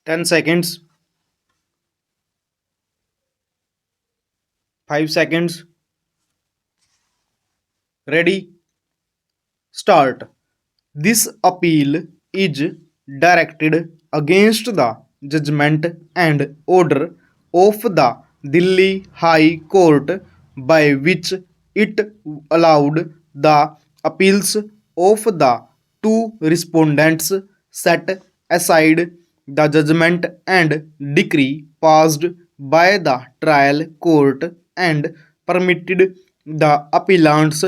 10 seconds, 5 seconds, ready, start. This appeal is directed against the judgment and order of the Delhi High Court by which it allowed the appeals of the two respondents set aside the judgment and decree passed by the trial court and permitted the appellants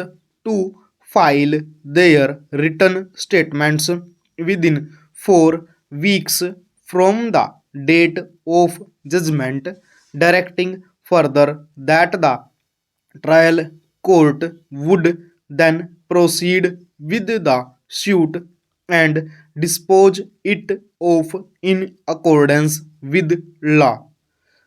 to file their written statements within 4 weeks from the date of judgment, directing further that the trial court would then proceed with the suit and dispose it of in accordance with law.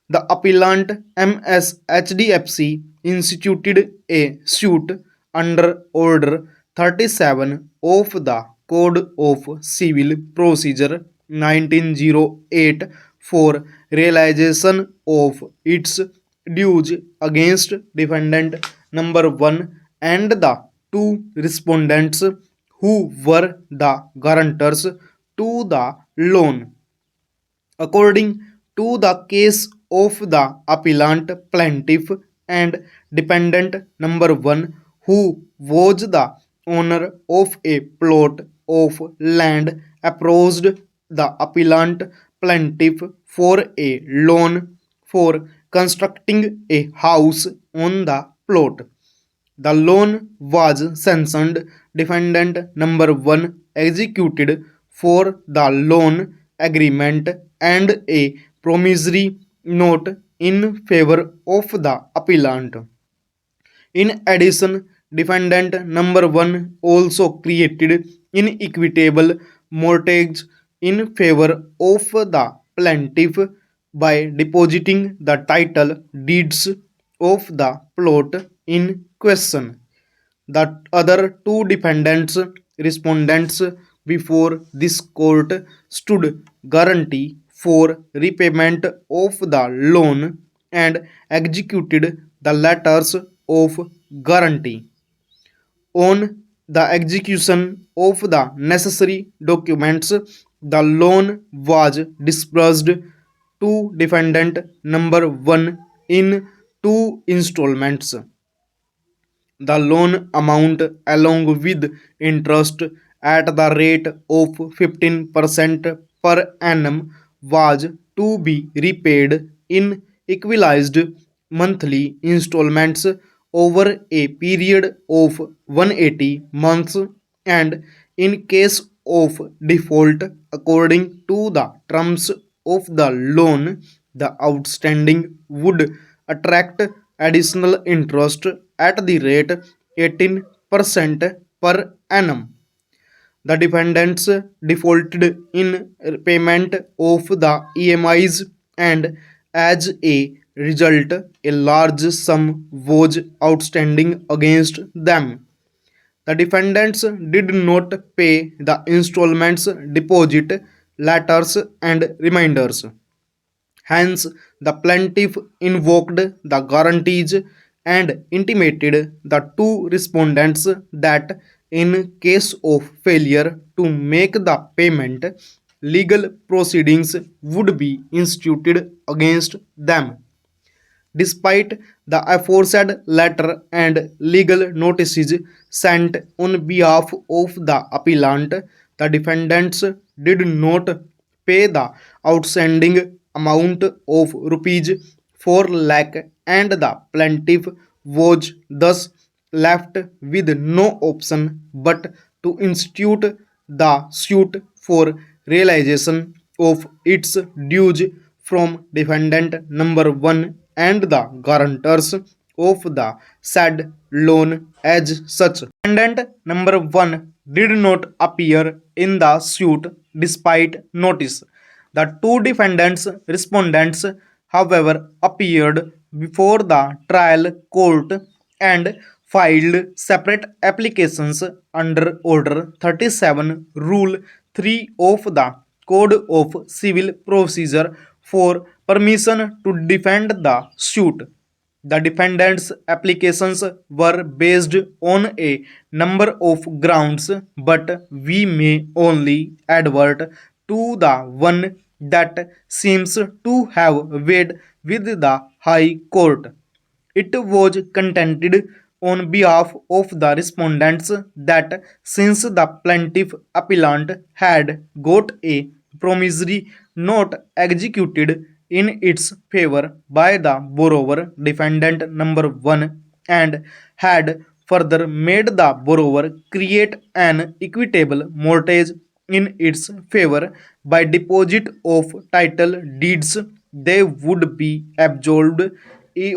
The appellant MSHDFC instituted a suit under Order 37 of the Code of Civil Procedure 1908 for realization of its dues against defendant number 1 and the two respondents who were the guarantors to the loan. According to the case of the appellant plaintiff and dependent number 1, who was the owner of a plot of land, approached the appellant plaintiff for a loan for constructing a house on the plot. The loan was sanctioned. Defendant number 1 executed for the loan agreement and a promissory note in favor of the appellant. In addition, defendant number 1 also created inequitable mortgage in favor of the plaintiff by depositing the title deeds of the plot in question. The other two defendants respondents before this court stood guarantee for repayment of the loan and executed the letters of guarantee. On the execution of the necessary documents, the loan was disbursed to defendant number 1 in two installments. The loan amount along with interest at the rate of 15% per annum was to be repaid in equalized monthly installments over a period of 180 months, and in case of default according to the terms of the loan, the outstanding would attract additional interest at the rate 18% per annum. The defendants defaulted in payment of the EMIs, and as a result, a large sum was outstanding against them. The defendants did not pay the installments, deposit, letters, and reminders. Hence, the plaintiff invoked the guarantees and intimated the two respondents that in case of failure to make the payment, legal proceedings would be instituted against them. Despite the aforesaid letter and legal notices sent on behalf of the appellant, the defendants did not pay the outstanding amount of rupees 4 lakh, and the plaintiff was thus left with no option but to institute the suit for realization of its dues from defendant number 1 and the guarantors of the said loan as such. Defendant number 1 did not appear in the suit despite notice. The two defendants respondents, however, appeared before the trial court and filed separate applications under Order 37, Rule 3 of the Code of Civil Procedure for permission to defend the suit. The defendant's applications were based on a number of grounds, but we may only advert to the one that seems to have weighed with the High Court. It was contended on behalf of the respondents that since the plaintiff appellant had got a promissory note executed in its favor by the borrower, defendant number 1, and had further made the borrower create an equitable mortgage in its favor by deposit of title deeds, they would be absolved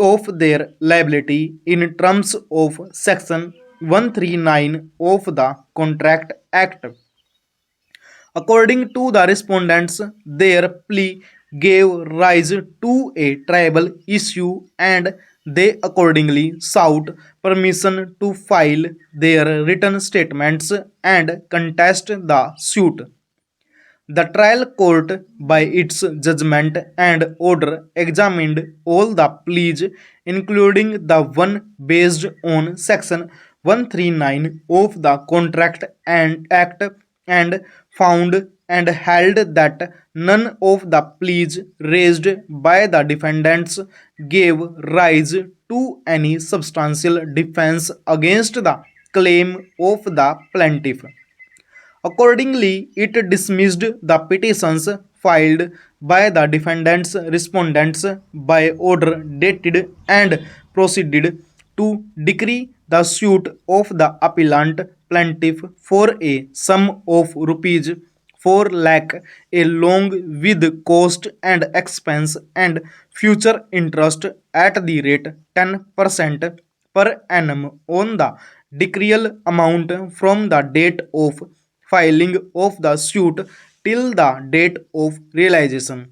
of their liability in terms of section 139 of the Contract Act. According to the respondents, their plea gave rise to a tribal issue and they accordingly sought permission to file their written statements and contest the suit. The trial court, by its judgment and order, examined all the pleas, including the one based on Section 139 of the Contract and Act, and found and held that none of the pleas raised by the defendants gave rise to any substantial defense against the claim of the plaintiff. Accordingly, it dismissed the petitions filed by the defendants respondents by order dated and proceeded to decree the suit of the appellant plaintiff for a sum of rupees 4 lakh along with cost and expense and future interest at the rate 10% per annum on the decreal amount from the date of filing of the suit till the date of realization.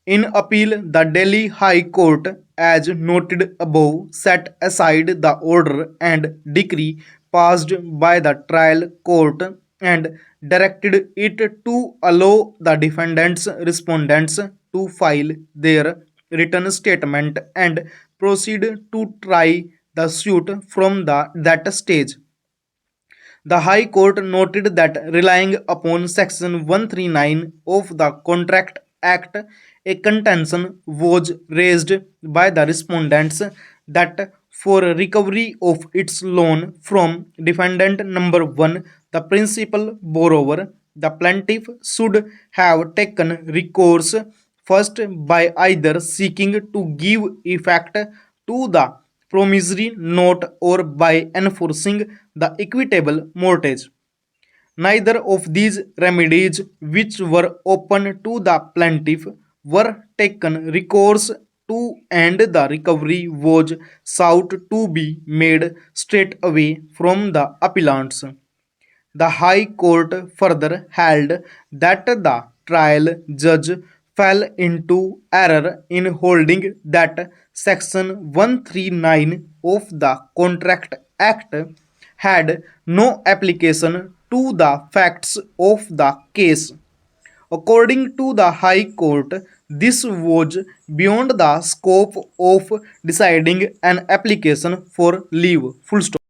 In appeal, the Delhi High Court, as noted above, set aside the order and decree passed by the trial court and directed it to allow the defendants respondents to file their written statement and proceed to try the suit from that stage. The High Court noted that relying upon Section 139 of the Contract Act, a contention was raised by the respondents that for recovery of its loan from defendant number 1, the principal borrower, the plaintiff should have taken recourse first by either seeking to give effect to the promissory note or by enforcing the equitable mortgage. Neither of these remedies, which were open to the plaintiff, were taken recourse to, and the recovery was sought to be made straight away from the appellants. The High Court further held that the trial judge fell into error in holding that Section 139 of the Contract Act had no application to the facts of the case. According to the High Court, this was beyond the scope of deciding an application for leave. Full stop.